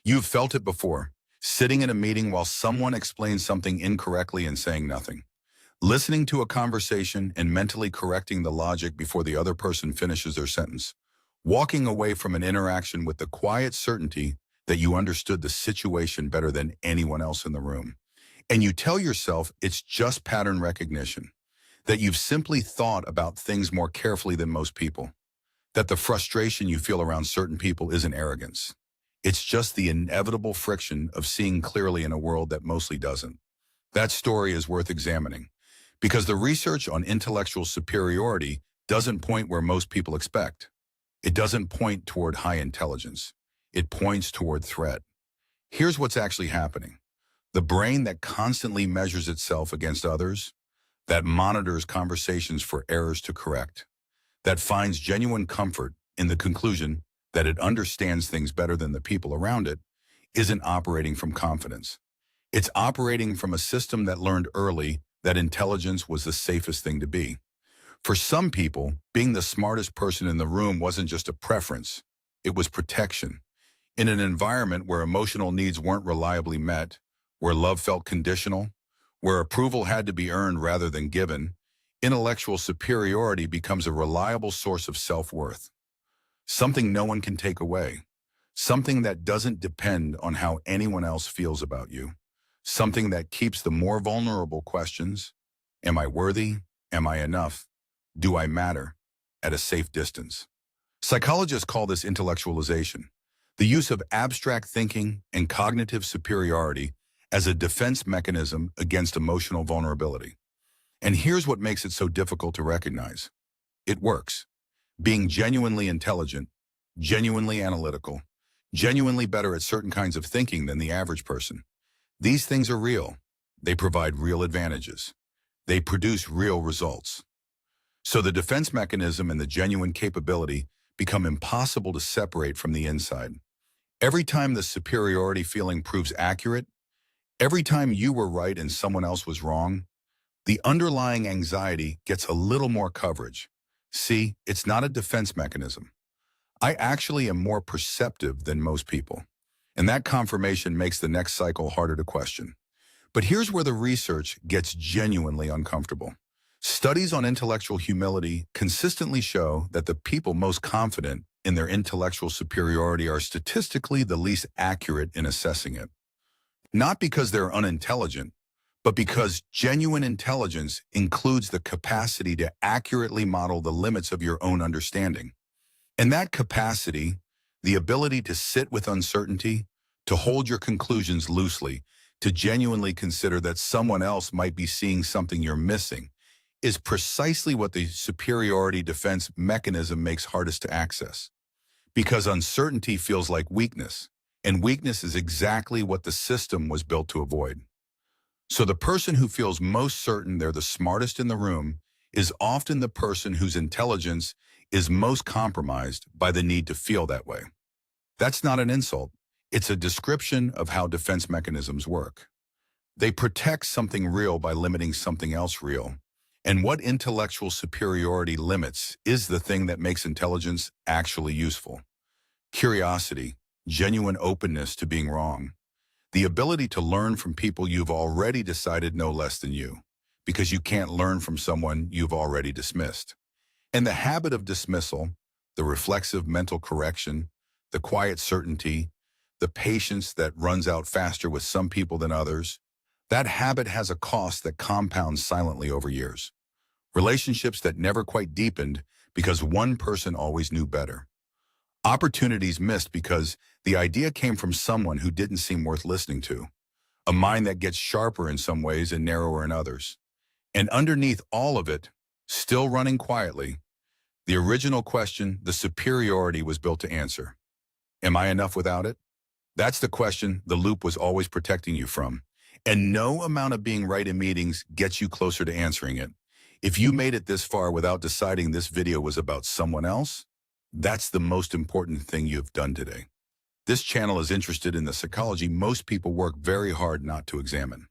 You've felt it before, sitting in a meeting while someone explains something incorrectly and saying nothing. Listening to a conversation and mentally correcting the logic before the other person finishes their sentence. Walking away from an interaction with the quiet certainty that you understood the situation better than anyone else in the room. And you tell yourself it's just pattern recognition, that you've simply thought about things more carefully than most people, that the frustration you feel around certain people isn't arrogance. It's just the inevitable friction of seeing clearly in a world that mostly doesn't. That story is worth examining, because the research on intellectual superiority doesn't point where most people expect. It doesn't point toward high intelligence. It points toward threat. Here's what's actually happening. The brain that constantly measures itself against others, that monitors conversations for errors to correct, that finds genuine comfort in the conclusion that it understands things better than the people around it, isn't operating from confidence. It's operating from a system that learned early that intelligence was the safest thing to be. For some people, being the smartest person in the room wasn't just a preference, it was protection. In an environment where emotional needs weren't reliably met, where love felt conditional, where approval had to be earned rather than given, intellectual superiority becomes a reliable source of self-worth. Something no one can take away. Something that doesn't depend on how anyone else feels about you. Something that keeps the more vulnerable questions, am I worthy? Am I enough? Do I matter? At a safe distance. Psychologists call this intellectualization, the use of abstract thinking and cognitive superiority as a defense mechanism against emotional vulnerability. And here's what makes it so difficult to recognize. It works. Being genuinely intelligent, genuinely analytical, genuinely better at certain kinds of thinking than the average person. These things are real. They provide real advantages. They produce real results. So the defense mechanism and the genuine capability become impossible to separate from the inside. Every time the superiority feeling proves accurate, every time you were right and someone else was wrong, the underlying anxiety gets a little more coverage. See, it's not a defense mechanism. I actually am more perceptive than most people, and that confirmation makes the next cycle harder to question. But here's where the research gets genuinely uncomfortable. Studies on intellectual humility consistently show that the people most confident in their intellectual superiority are statistically the least accurate in assessing it. Not because they're unintelligent, but because genuine intelligence includes the capacity to accurately model the limits of your own understanding. And that capacity, the ability to sit with uncertainty, to hold your conclusions loosely, to genuinely consider that someone else might be seeing something you're missing, is precisely what the superiority defense mechanism makes hardest to access. Because uncertainty feels like weakness, and weakness is exactly what the system was built to avoid. So the person who feels most certain they're the smartest in the room is often the person whose intelligence is most compromised by the need to feel that way. That's not an insult. It's a description of how defense mechanisms work. They protect something real by limiting something else real. And what intellectual superiority limits is the thing that makes intelligence actually useful. Curiosity, genuine openness to being wrong. The ability to learn from people you've already decided know less than you, because you can't learn from someone you've already dismissed. And the habit of dismissal, the reflexive mental correction, the quiet certainty, the patience that runs out faster with some people than others, that habit has a cost that compounds silently over years. Relationships that never quite deepened because one person always knew better. Opportunities missed because the idea came from someone who didn't seem worth listening to. A mind that gets sharper in some ways and narrower in others. And underneath all of it, still running quietly, the original question the superiority was built to answer. Am I enough without it? That's the question the loop was always protecting you from. And no amount of being right in meetings gets you closer to answering it. If you made it this far without deciding this video was about someone else, that's the most important thing you've done today. This channel is interested in the psychology most people work very hard not to examine.